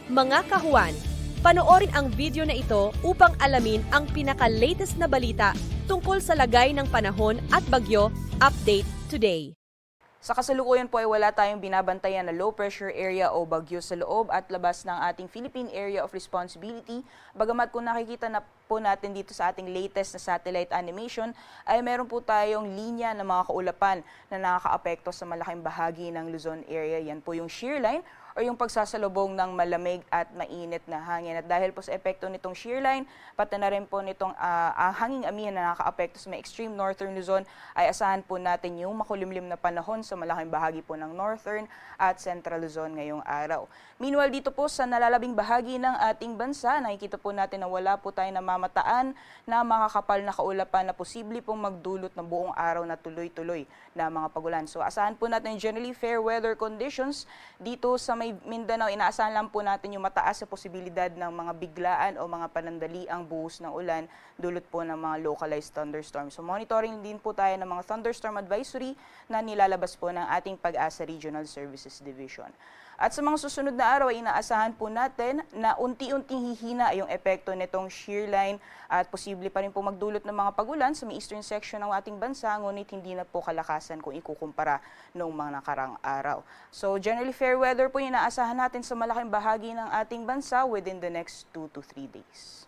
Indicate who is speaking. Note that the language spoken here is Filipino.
Speaker 1: Mga kahuan, panoorin ang video na ito upang alamin ang pinaka-latest na balita tungkol sa lagay ng panahon at bagyo. Update today.
Speaker 2: Sa kasalukuyan po ay wala tayong binabantayan na low pressure area o bagyo sa loob at labas ng ating Philippine Area of Responsibility. Bagamat kung nakikita na po natin dito sa ating latest na satellite animation ay meron po tayong linya ng mga kaulapan na nakakaapekto sa malaking bahagi ng Luzon area. Yan po yung shear line o yung pagsasalubong ng malamig at mainit na hangin. At dahil po sa epekto nitong shear line, pati na rin po nitong hanging amihan na nakakaapekto sa may extreme northern Luzon, ay asahan po natin yung makulimlim na panahon sa malaking bahagi po ng northern at central Luzon ngayong araw. Meanwhile, dito po sa nalalabing bahagi ng ating bansa, nakikita po natin na wala po tayo namamataan na makakapal na kaulapan na posible pong magdulot ng buong araw na tuloy-tuloy na mga pagulan. So asahan po natin generally fair weather conditions dito sa may Mindanao. Inaasahan lang po natin yung mataas sa posibilidad ng mga biglaan o mga panandaliang buhos ng ulan dulot po ng mga localized thunderstorms. So monitoring din po tayo ng mga thunderstorm advisory na nilalabas po ng ating Pag-asa Regional Services Division. At sa mga susunod na araw ay inaasahan po natin na unti-unting hihina yung epekto nitong shear line at posible pa rin po magdulot ng mga pagulan sa may eastern section ng ating bansa, ngunit hindi na po kalakasan kung ikukumpara noong mga nakarang araw. So generally fair weather po yung inaasahan natin sa malaking bahagi ng ating bansa within the next 2 to 3 days.